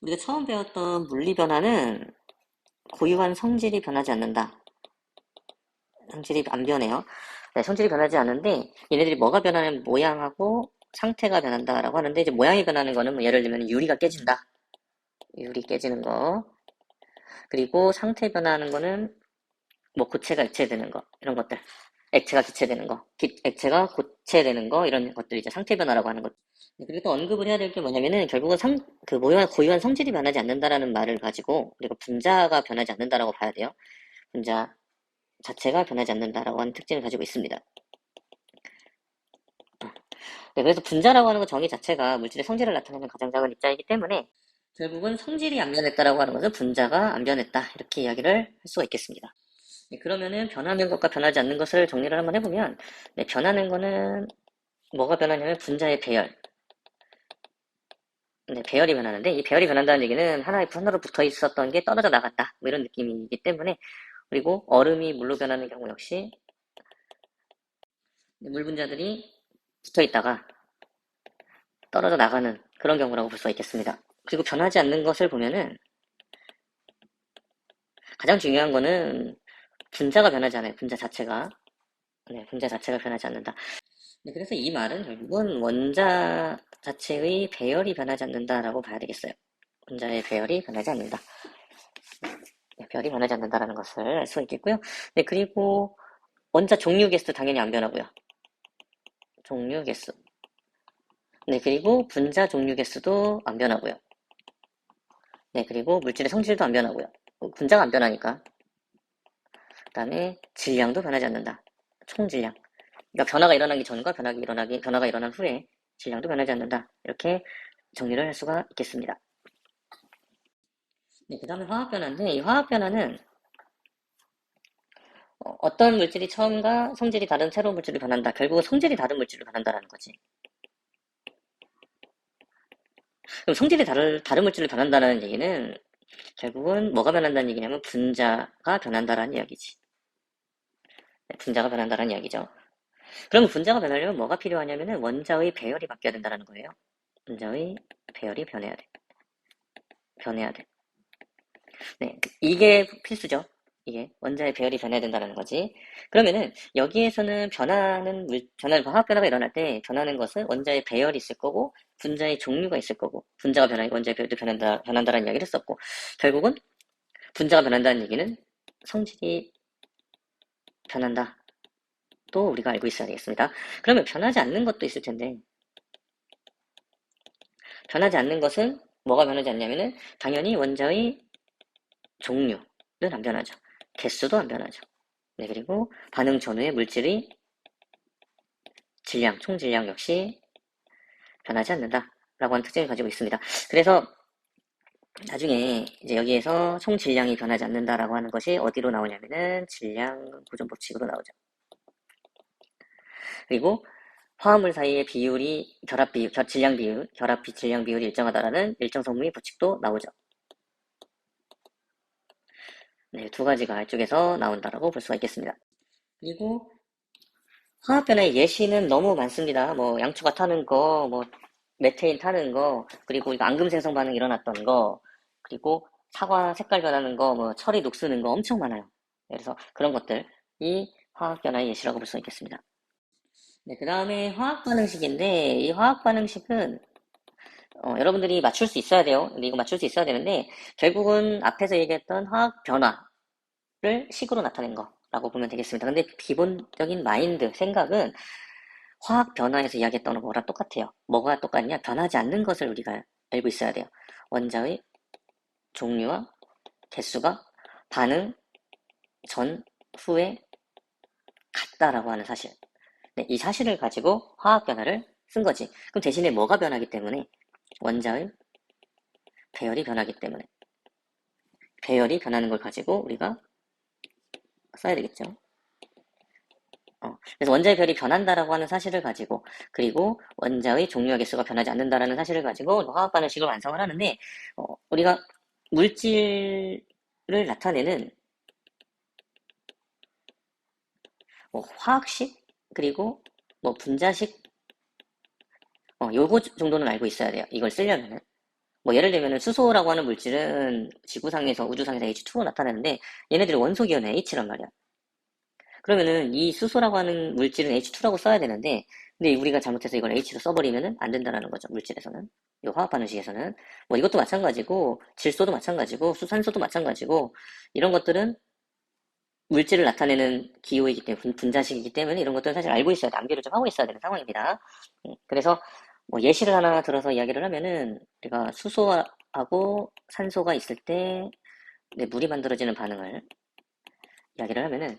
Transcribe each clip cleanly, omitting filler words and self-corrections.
우리가 처음 배웠던 물리 변화는 고유한 성질이 변하지 않는다. 성질이 안 변해요. 네, 성질이 변하지 않는데 얘네들이 뭐가 변하는 모양하고 상태가 변한다라고 하는데 이제 모양이 변하는 거는 뭐 예를 들면 유리가 깨진다. 유리 깨지는 거. 그리고 상태 변하는 거는 뭐 고체가 액체되는 거 이런 것들. 액체가 기체되는 거, 액체가 고체되는 거 이런 것들이 이제 상태 변화라고 하는 것. 네, 그리고 또 언급을 해야 될 게 뭐냐면은 결국은 그 고유한 성질이 변하지 않는다라는 말을 가지고 우리가 분자가 변하지 않는다라고 봐야 돼요. 분자 자체가 변하지 않는다라고 하는 특징을 가지고 있습니다. 네, 그래서 분자라고 하는 것 정의 자체가 물질의 성질을 나타내는 가장 작은 입자이기 때문에 결국은 성질이 안 변했다라고 하는 것은 분자가 안 변했다 이렇게 이야기를 할 수가 있겠습니다. 네, 그러면은 변하는 것과 변하지 않는 것을 정리를 한번 해보면 네, 변하는 거는 뭐가 변하냐면 분자의 배열. 네, 배열이 변하는데 이 배열이 변한다는 얘기는 하나로 붙어 있었던 게 떨어져 나갔다 뭐 이런 느낌이기 때문에 그리고 얼음이 물로 변하는 경우 역시 물 분자들이 붙어 있다가 떨어져 나가는 그런 경우라고 볼 수가 있겠습니다. 그리고 변하지 않는 것을 보면은 가장 중요한 거는 분자가 변하지 않아요. 분자 자체가. 네, 분자 자체가 변하지 않는다. 네, 그래서 이 말은 결국은 원자 자체의 배열이 변하지 않는다라고 봐야 되겠어요. 분자의 배열이 변하지 않는다. 네, 배열이 변하지 않는다라는 것을 알 수 있겠고요. 네, 그리고 원자 종류 개수 당연히 안 변하고요. 종류 개수. 네, 그리고 분자 종류 개수도 안 변하고요. 네, 그리고 물질의 성질도 안 변하고요. 분자가 안 변하니까. 그 다음에 질량도 변하지 않는다. 총 질량. 그러니까 변화가 일어나기 전과 변화가 일어난 후에 질량도 변하지 않는다. 이렇게 정리를 할 수가 있겠습니다. 네, 그 다음에 화학 변화인데 이 화학 변화는 어떤 물질이 처음과 성질이 다른 새로운 물질로 변한다. 결국은 성질이 다른 물질로 변한다라는 거지. 그럼 다른 물질로 변한다는 얘기는 결국은 뭐가 변한다는 얘기냐면 분자가 변한다라는 이야기지. 네, 분자가 변한다라는 이야기죠. 그러면 분자가 변하려면 뭐가 필요하냐면은 원자의 배열이 바뀌어야 된다는 거예요. 원자의 배열이 변해야 돼. 변해야 돼. 네, 이게 필수죠. 이게 원자의 배열이 변해야 된다는 거지. 그러면은 여기에서는 화학 변화가 일어날 때 변하는 것은 원자의 배열이 있을 거고 분자의 종류가 있을 거고 분자가 변하니까 원자의 배열도 변한다라는 이야기를 했었고 결국은 분자가 변한다는 얘기는 성질이 변한다. 또 우리가 알고 있어야 되겠습니다. 그러면 변하지 않는 것도 있을 텐데 변하지 않는 것은 뭐가 변하지 않냐면은 당연히 원자의 종류는 안 변하죠. 개수도 안 변하죠. 네, 그리고 반응 전후의 물질의 질량, 총질량 역시 변하지 않는다라고 하는 특징을 가지고 있습니다. 그래서 나중에 이제 여기에서 총질량이 변하지 않는다라고 하는 것이 어디로 나오냐면은 질량 보존 법칙으로 나오죠. 그리고 화합물 사이의 비율이 질량 비율이 일정하다라는 일정 성분의 법칙도 나오죠. 네, 두 가지가 이쪽에서 나온다라고 볼 수가 있겠습니다. 그리고 화학 변화의 예시는 너무 많습니다. 뭐 양초가 타는 거, 뭐 메테인 타는 거, 그리고 이거 앙금 생성 반응 일어났던 거, 그리고 사과 색깔 변하는 거, 뭐 철이 녹쓰는 거 엄청 많아요. 그래서 그런 것들이 화학 변화의 예시라고 볼 수 있겠습니다. 네, 그 다음에 화학 반응식인데 이 화학 반응식은 여러분들이 맞출 수 있어야 돼요. 근데 이거 맞출 수 있어야 되는데 결국은 앞에서 얘기했던 화학 변화를 식으로 나타낸 거라고 보면 되겠습니다. 근데 기본적인 생각은 화학 변화에서 이야기했던 거랑 똑같아요. 뭐가 똑같냐? 변하지 않는 것을 우리가 알고 있어야 돼요. 원자의 종류와 개수가 반응 전, 후에 같다라고 하는 사실. 네, 이 사실을 가지고 화학 변화를 쓴 거지. 그럼 대신에 뭐가 변하기 때문에? 원자의 배열이 변하기 때문에. 배열이 변하는 걸 가지고 우리가 써야 되겠죠. 그래서 원자의 별이 변한다라고 하는 사실을 가지고 그리고 원자의 종류와 개수가 변하지 않는다라는 사실을 가지고 화학 반응식을 완성을 하는데 우리가 물질을 나타내는 뭐 화학식 그리고 뭐 분자식 요거 정도는 알고 있어야 돼요. 이걸 쓰려면은 뭐 예를 들면은 수소라고 하는 물질은 지구상에서 우주상에서 H2로 나타나는데 얘네들이 원소기호는 H란 말이야. 그러면은 이 수소라고 하는 물질은 H2라고 써야 되는데 근데 우리가 잘못해서 이걸 H로 써버리면은 안 된다는 거죠. 물질에서는. 이 화학 반응식에서는. 뭐 이것도 마찬가지고 질소도 마찬가지고 수산소도 마찬가지고 이런 것들은 물질을 나타내는 기호이기 때문에 분자식이기 때문에 이런 것들은 사실 알고 있어야 돼. 암기를 좀 하고 있어야 되는 상황입니다. 그래서 뭐 예시를 하나 들어서 이야기를 하면은 우리가 수소하고 산소가 있을 때 물이 만들어지는 반응을 이야기를 하면은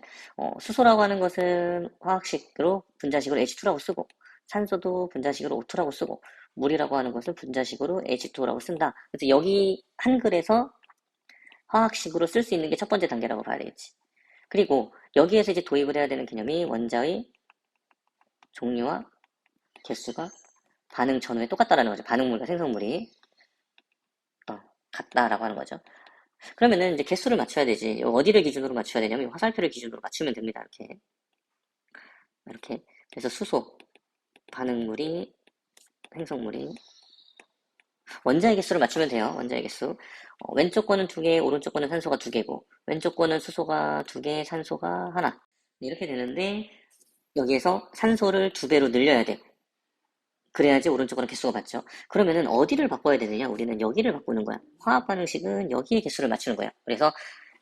수소라고 하는 것은 화학식으로 분자식으로 H2라고 쓰고 산소도 분자식으로 O2라고 쓰고 물이라고 하는 것은 분자식으로 H2O라고 쓴다. 그래서 여기 한글에서 화학식으로 쓸 수 있는 게 첫 번째 단계라고 봐야 되겠지. 그리고 여기에서 이제 도입을 해야 되는 개념이 원자의 종류와 개수가 반응 전후에 똑같다라는 거죠. 반응물과 생성물이 같다라고 하는 거죠. 그러면은 이제 개수를 맞춰야 되지. 어디를 기준으로 맞춰야 되냐면 화살표를 기준으로 맞추면 됩니다. 이렇게. 그래서 수소, 반응물이, 생성물이 원자의 개수를 맞추면 돼요. 원자의 개수. 왼쪽 거는 2개, 오른쪽 거는 산소가 2개고 왼쪽 거는 수소가 2개, 산소가 하나. 이렇게 되는데 여기에서 산소를 2배로 늘려야 돼. 그래야지 오른쪽으로 개수가 맞죠. 그러면은 어디를 바꿔야 되느냐? 우리는 여기를 바꾸는 거야. 화학 반응식은 여기에 개수를 맞추는 거야. 그래서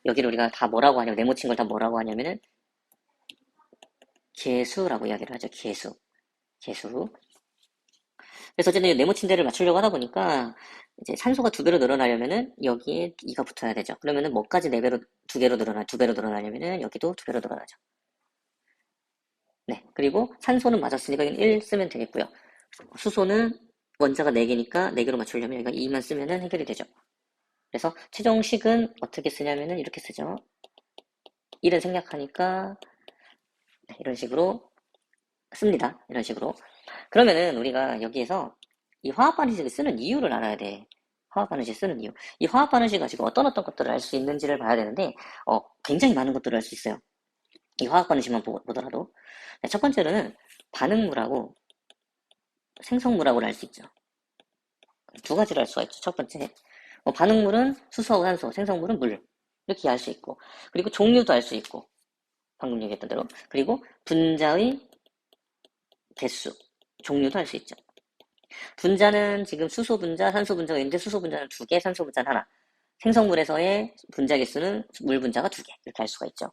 여기를 우리가 다 뭐라고 하냐면 네모친 걸 다 뭐라고 하냐면은 개수라고 이야기를 하죠. 개수. 개수. 그래서 어쨌든 네모친 데를 맞추려고 하다 보니까 이제 산소가 2배로 늘어나려면은 여기에 2가 붙어야 되죠. 그러면은 뭐까지 4배로 2배로 늘어나냐면은 여기도 2배로 늘어나죠. 네. 그리고 산소는 맞았으니까 1 쓰면 되겠고요. 수소는 원자가 4개니까 4개로 맞추려면 여기가 2만 쓰면은 해결이 되죠. 그래서 최종식은 어떻게 쓰냐면은 이렇게 쓰죠. 1은 생략하니까 이런 식으로 씁니다. 이런 식으로. 그러면은 우리가 여기에서 이 화학 반응식을 쓰는 이유를 알아야 돼. 화학 반응식 쓰는 이유. 이 화학 반응식 가지고 어떤 것들을 알 수 있는지를 봐야 되는데, 굉장히 많은 것들을 알 수 있어요. 이 화학 반응식만 보더라도. 첫 번째로는 반응물하고 생성물하고를 알 수 있죠. 2가지를 알 수가 있죠. 첫 번째. 반응물은 수소하고 산소, 생성물은 물. 이렇게 알 수 있고. 그리고 종류도 알 수 있고. 방금 얘기했던 대로. 그리고 분자의 개수, 종류도 알 수 있죠. 분자는 지금 수소 분자, 산소 분자가 있는데 수소 분자는 2개, 산소 분자는 하나. 생성물에서의 분자 개수는 물 분자가 2개. 이렇게 알 수가 있죠.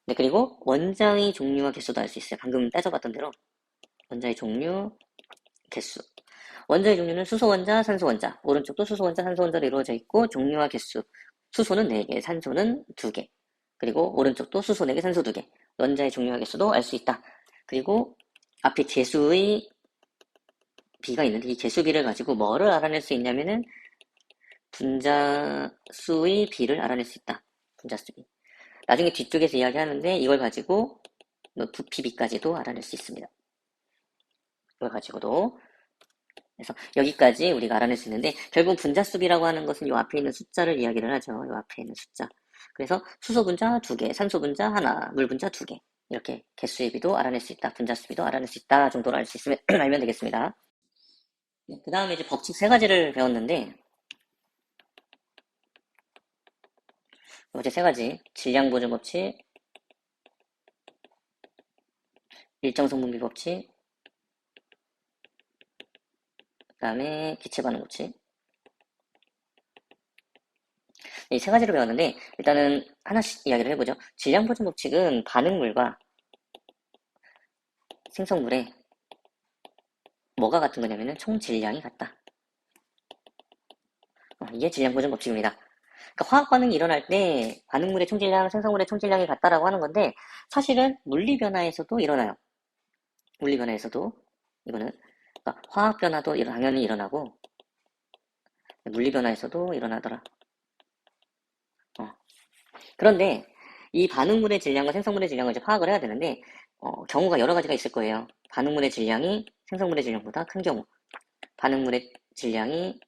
네, 그리고 원자의 종류와 개수도 알 수 있어요. 방금 따져봤던 대로 원자의 종류, 개수. 원자의 종류는 수소 원자, 산소 원자. 오른쪽도 수소 원자, 산소 원자로 이루어져 있고 종류와 개수. 수소는 4개, 산소는 2개. 그리고 오른쪽도 수소 4개, 산소 2개. 원자의 종류와 개수도 알 수 있다. 그리고 앞에 개수의 비가 있는데 이 개수비를 가지고 뭐를 알아낼 수 있냐면은 분자수의 비를 알아낼 수 있다. 분자수비. 나중에 뒤쪽에서 이야기하는데 이걸 가지고 부피비까지도 알아낼 수 있습니다. 이걸 가지고도. 그래서 여기까지 우리가 알아낼 수 있는데 결국 분자수비라고 하는 것은 이 앞에 있는 숫자를 이야기를 하죠. 이 앞에 있는 숫자. 그래서 수소 분자 2개, 산소 분자 하나, 물 분자 2개. 이렇게 개수의 비도 알아낼 수 있다. 분자수비도 알아낼 수 있다. 정도로 알 수 있으면 알면 되겠습니다. 네, 그 다음에 이제 법칙 3가지를 배웠는데 어제 3가지 질량 보존 법칙, 일정 성분비 법칙, 그 다음에 기체 반응 법칙. 이 3가지를 배웠는데 일단은 하나씩 이야기를 해보죠. 질량 보존 법칙은 반응물과 생성물의 뭐가 같은 거냐면은 총 질량이 같다. 이게 질량 보존 법칙입니다. 그러니까 화학 반응이 일어날 때 반응물의 총질량, 생성물의 총질량이 같다라고 하는 건데 사실은 물리 변화에서도 일어나요. 물리 변화에서도 이거는 그러니까 화학 변화도 당연히 일어나고 물리 변화에서도 일어나더라. 그런데 이 반응물의 질량과 생성물의 질량을 이제 파악을 해야 되는데 경우가 여러 가지가 있을 거예요. 반응물의 질량이 생성물의 질량보다 큰 경우, 반응물의 질량이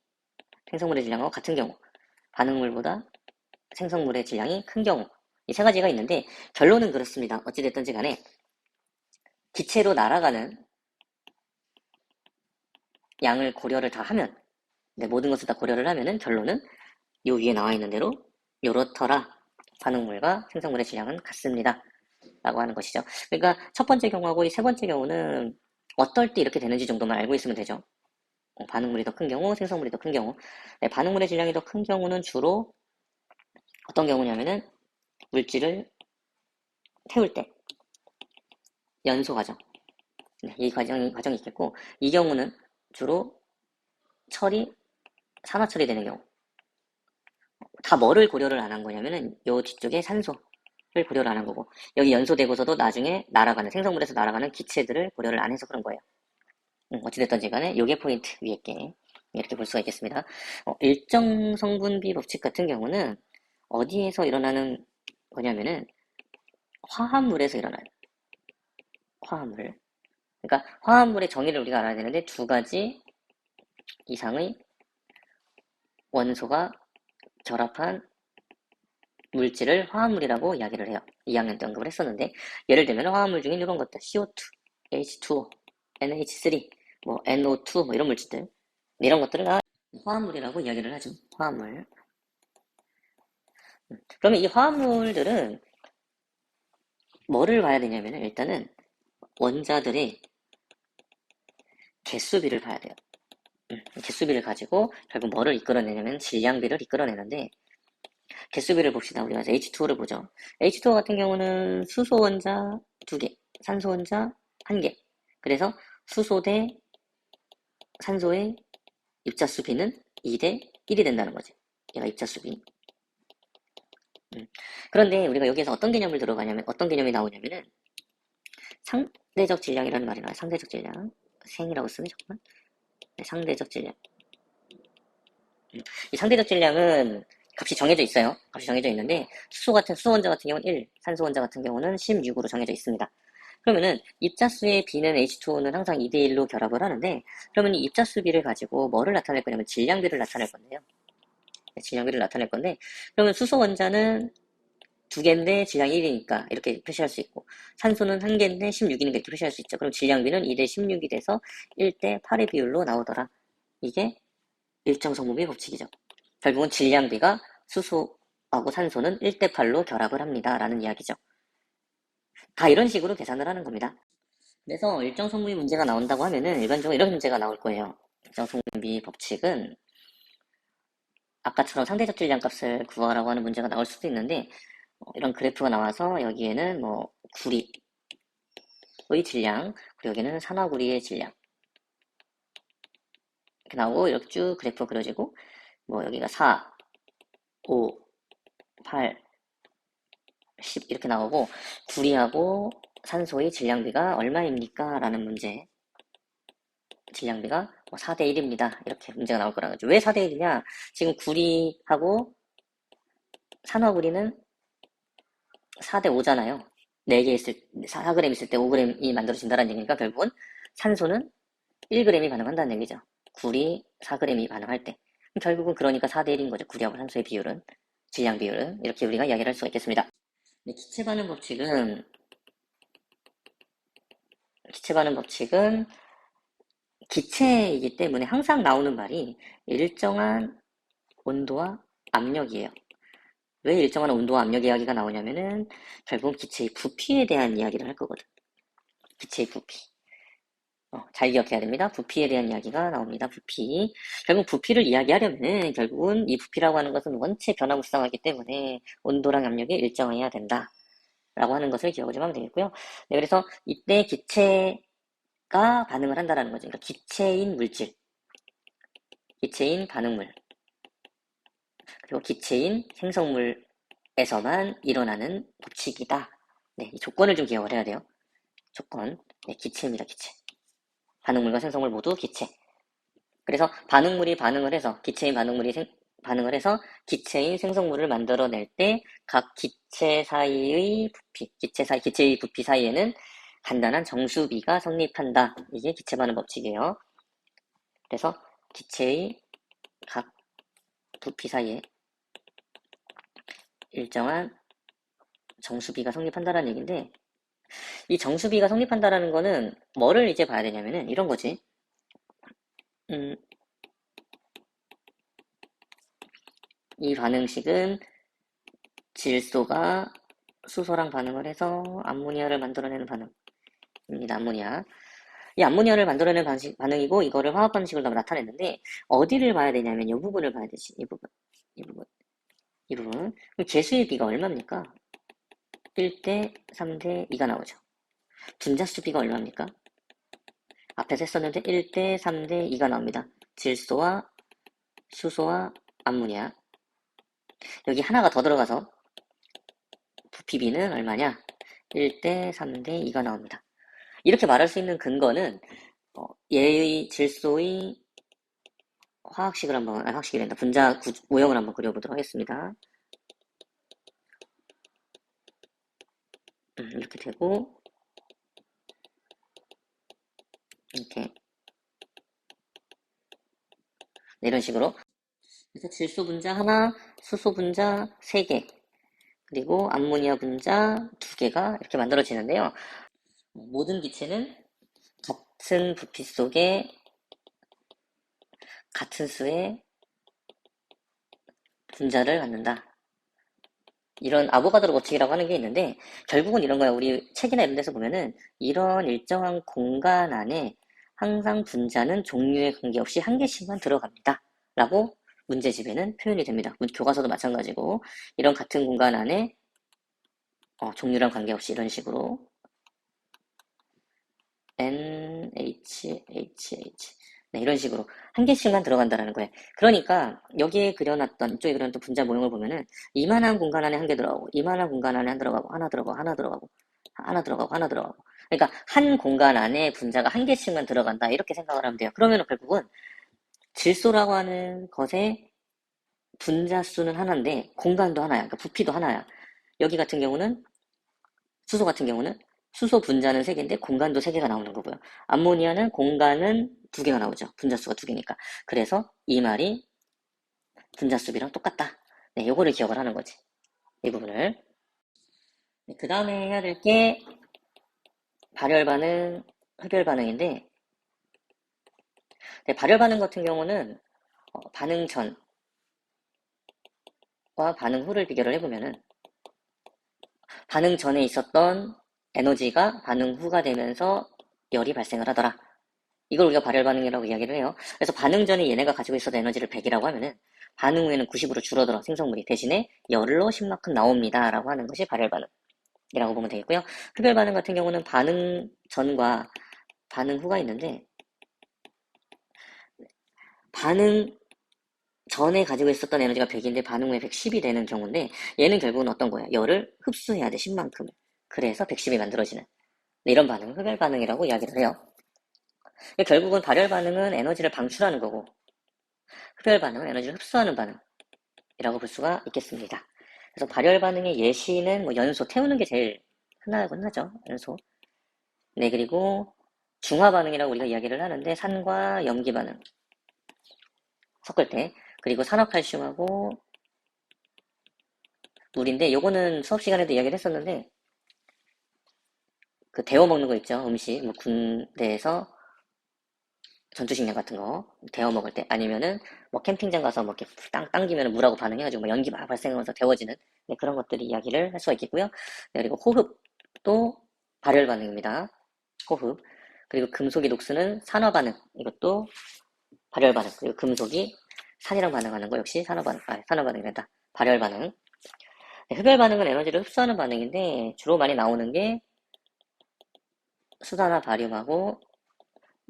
생성물의 질량과 같은 경우, 반응물보다 생성물의 질량이 큰 경우 이 3가지가 있는데 결론은 그렇습니다. 어찌됐든지 간에 기체로 날아가는 양을 고려를 다 하면 네, 모든 것을 다 고려를 하면은 결론은 요 위에 나와 있는 대로 요렇더라. 반응물과 생성물의 질량은 같습니다. 라고 하는 것이죠. 그러니까 첫 번째 경우하고 이 세 번째 경우는 어떨 때 이렇게 되는지 정도만 알고 있으면 되죠. 반응물이 더 큰 경우, 생성물이 더 큰 경우. 네, 반응물의 질량이 더 큰 경우는 주로 어떤 경우냐면은 물질을 태울 때 연소 과정. 네, 이 과정이 있겠고, 이 경우는 주로 처리, 산화 처리되는 경우. 다 뭐를 고려를 안 한 거냐면은 요 뒤쪽에 산소를 고려를 안 한 거고, 여기 연소되고서도 나중에 날아가는 생성물에서 날아가는 기체들을 고려를 안 해서 그런 거예요. 어찌됐든지 간에 요게 포인트 위에 게 이렇게 볼 수가 있겠습니다. 일정 성분비 법칙 같은 경우는 어디에서 일어나는 거냐면은 화합물에서 일어나요. 화합물. 그러니까 화합물의 정의를 우리가 알아야 되는데 두 가지 이상의 원소가 결합한 물질을 화합물이라고 이야기를 해요. 2학년 때 언급을 했었는데 예를 들면 화합물 중에 이런 것들 CO2, H2O, NH3, 뭐 NO2 뭐 이런 물질들 이런 것들을 다 화합물이라고 이야기를 하죠. 화합물. 그러면 이 화합물들은 뭐를 봐야 되냐면은 일단은 원자들의 개수비를 봐야 돼요. 개수비를 가지고 결국 뭐를 이끌어내냐면 질량비를 이끌어내는데 개수비를 봅시다. 우리가 H2O를 보죠. H2O 같은 경우는 수소 원자 2개, 산소 원자 1개. 그래서 수소 대 산소의 입자수비는 2대 1이 된다는 거지. 얘가 입자수비. 그런데 우리가 여기에서 어떤 개념을 들어가냐면 어떤 개념이 나오냐면은 상대적 질량이라는 말이 나와요. 상대적 질량. 생이라고 쓰면 잠깐만. 네, 상대적 질량. 이 상대적 질량은 값이 정해져 있어요. 값이 정해져 있는데 수소 원자 같은 경우는 1, 산소 원자 같은 경우는 16으로 정해져 있습니다. 그러면은 입자수의 B는 H2O는 항상 2대1로 결합을 하는데 그러면 이 입자수 비를 가지고 뭐를 나타낼 거냐면 질량비를 나타낼 건데요. 네, 질량비를 나타낼 건데 그러면 수소 원자는 2개인데 질량이 1이니까 이렇게 표시할 수 있고 산소는 1개인데 16이니까 이렇게 표시할 수 있죠. 그럼 질량비는 2대 16이 돼서 1대 8의 비율로 나오더라. 이게 일정성분비 법칙이죠. 결국은 질량비가 수소하고 산소는 1대 8로 결합을 합니다. 라는 이야기죠. 다 이런 식으로 계산을 하는 겁니다. 그래서 일정성분비 문제가 나온다고 하면은 일반적으로 이런 문제가 나올 거예요. 일정성분비 법칙은 아까처럼 상대적 질량 값을 구하라고 하는 문제가 나올 수도 있는데 이런 그래프가 나와서 여기에는 뭐 구리의 질량 그리고 여기는 산화구리의 질량 이렇게 나오고 이렇게 쭉 그래프가 그려지고 뭐 여기가 4, 5, 8, 10 이렇게 나오고 구리하고 산소의 질량비가 얼마입니까? 라는 문제 질량비가 4대 1입니다. 이렇게 문제가 나올 거라는 거죠. 왜 4대 1이냐? 지금 구리하고 산화구리는 4대 5잖아요. 4개 있을, 4g 있을 때 5g이 만들어진다는 얘기니까 결국은 산소는 1g이 반응한다는 얘기죠. 구리 4g이 반응할 때. 결국은 그러니까 4대 1인 거죠. 구리하고 산소의 비율은. 질량 비율은. 이렇게 우리가 이야기를 할 수가 있겠습니다. 네, 기체 반응 법칙은 기체이기 때문에 항상 나오는 말이 일정한 온도와 압력이에요. 왜 일정한 온도와 압력 이야기가 나오냐면은 결국 기체의 부피에 대한 이야기를 할 거거든. 기체의 부피. 잘 기억해야 됩니다. 부피에 대한 이야기가 나옵니다. 부피. 결국 부피를 이야기하려면은 결국은 이 부피라고 하는 것은 원체 변화무쌍하기 때문에 온도랑 압력이 일정해야 된다. 라고 하는 것을 기억을 좀 하면 되겠고요. 네, 그래서 이때 기체가 반응을 한다라는 거죠. 그러니까 기체인 물질, 기체인 반응물, 그리고 기체인 생성물에서만 일어나는 법칙이다. 네, 이 조건을 좀 기억을 해야 돼요. 조건. 네, 기체입니다, 기체. 반응물과 생성물 모두 기체. 그래서 반응물이 반응을 해서 기체인 반응물이 반응을 해서 기체인 생성물을 만들어낼 때 각 기체 사이의 부피, 기체의 부피 사이에는 간단한 정수비가 성립한다. 이게 기체 반응 법칙이에요. 그래서 기체의 각 부피 사이에 일정한 정수비가 성립한다는 얘기인데 이 정수비가 성립한다라는 거는 뭐를 이제 봐야 되냐면은 이런 거지. 음, 이 반응식은 질소가 수소랑 반응을 해서 암모니아를 만들어내는 반응입니다. 암모니아. 이 암모니아를 만들어내는 반응이고 이거를 화학 반응식으로 나타냈는데 어디를 봐야 되냐면 이 부분을 봐야 되지. 이 부분. 이 부분. 이 부분. 그럼 개수의 비가 얼마입니까? 1대 3대 2가 나오죠. 분자수 비가 얼마입니까? 앞에서 했었는데 1대 3대 2가 나옵니다. 질소와 수소와 암모니아. 여기 하나가 더 들어가서 부피비는 얼마냐? 1대 3대 2가 나옵니다. 이렇게 말할 수 있는 근거는 얘의 질소의 화학식을 한번, 화학식이 된다. 분자 모형을 한번 그려보도록 하겠습니다. 이렇게 되고, 이렇게. 네, 이런 식으로. 그래서 질소 분자 하나, 수소 분자 3개, 그리고 암모니아 분자 2개가 이렇게 만들어지는데요. 모든 기체는 같은 부피 속에 같은 수의 분자를 갖는다. 이런 아보가드로 법칙이라고 하는 게 있는데 결국은 이런 거야. 우리 책이나 이런 데서 보면은 이런 일정한 공간 안에 항상 분자는 종류에 관계없이 한 개씩만 들어갑니다. 라고 문제집에는 표현이 됩니다. 교과서도 마찬가지고 이런 같은 공간 안에 종류랑 관계없이 이런 식으로 NHHH 네, 이런 식으로 한 개씩만 들어간다라는 거예요. 그러니까 여기에 그려놨던 이쪽에 그려놨던 분자 모형을 보면은 이만한 공간 안에 한 개 들어가고 이만한 공간 안에 하나 들어가고 하나 들어가고 하나 들어가고 하나 들어가고 하나 들어가고 그러니까 한 공간 안에 분자가 한 개씩만 들어간다 이렇게 생각을 하면 돼요. 그러면 결국은 질소라고 하는 것의 분자 수는 하나인데 공간도 하나야. 그러니까 부피도 하나야. 여기 같은 경우는 수소 같은 경우는 수소 분자는 3개인데 공간도 3개가 나오는 거고요. 암모니아는 공간은 2개가 나오죠. 분자수가 2개니까. 그래서 이 말이 분자수비랑 똑같다. 네, 요거를 기억을 하는 거지. 이 부분을. 네, 그 다음에 해야 될 게 발열 반응, 흡열 반응인데 네, 발열 반응 같은 경우는 반응 전과 반응 후를 비교를 해보면은 반응 전에 있었던 에너지가 반응 후가 되면서 열이 발생을 하더라. 이걸 우리가 발열 반응이라고 이야기를 해요. 그래서 반응 전에 얘네가 가지고 있었던 에너지를 100이라고 하면은 반응 후에는 90으로 줄어들어 생성물이 대신에 열로 10만큼 나옵니다 라고 하는 것이 발열 반응이라고 보면 되겠고요. 흡열 반응 같은 경우는 반응 전과 반응 후가 있는데 반응 전에 가지고 있었던 에너지가 100인데 반응 후에 110이 되는 경우인데 얘는 결국은 어떤 거야? 열을 흡수해야 돼 10만큼을. 그래서 110이 만들어지는 이런 반응을 흡열 반응이라고 이야기를 해요. 결국은 발열 반응은 에너지를 방출하는 거고 흡열 반응은 에너지를 흡수하는 반응이라고 볼 수가 있겠습니다. 그래서 발열 반응의 예시는 뭐 연소, 태우는 게 제일 흔하곤 하죠. 연소. 네, 그리고 중화 반응이라고 우리가 이야기를 하는데 산과 염기 반응 섞을 때 그리고 산화칼슘하고 물인데 요거는 수업 시간에도 이야기를 했었는데 그 데워 먹는 거 있죠. 음식 뭐 군대에서 전투식량 같은 거 데워 먹을 때 아니면은 뭐 캠핑장 가서 뭐 이렇게 당기면 물하고 반응해가지고 뭐 연기 막 발생하면서 데워지는 네, 그런 것들이 이야기를 할 수가 있겠고요. 네, 그리고 호흡도 발열 반응입니다. 호흡. 그리고 금속이 녹스는 산화 반응. 이것도 발열 반응. 그리고 금속이 산이랑 반응하는 거 역시 산화 반응이 된다. 발열 반응. 네, 흡열 반응은 에너지를 흡수하는 반응인데 주로 많이 나오는 게 수산화 바륨하고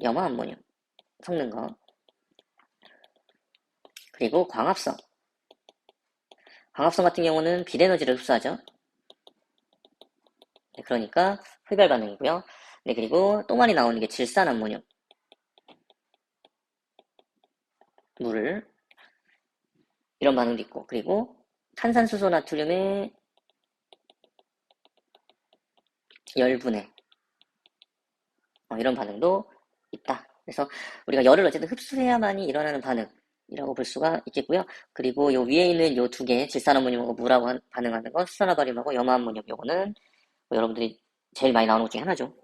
염화암모늄 섞는 거. 그리고 광합성. 광합성 같은 경우는 빛에너지를 흡수하죠. 네, 그러니까 흡열 반응이고요. 네, 그리고 또 많이 나오는 게 질산암모늄. 물을 이런 반응도 있고 그리고 탄산수소 나트륨의 열분해 이런 반응도 있다. 그래서 우리가 열을 어쨌든 흡수해야만이 일어나는 반응이라고 볼 수가 있겠고요. 그리고 요 위에 있는 요 두 개 질산암모늄하고 물하고 반응하는 건 수산화바륨하고 염화암모늄 요거는 뭐 여러분들이 제일 많이 나오는 것 중에 하나죠.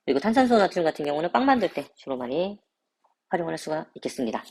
그리고 탄산수소 나트륨 같은 경우는 빵 만들 때 주로 많이 활용을 할 수가 있겠습니다.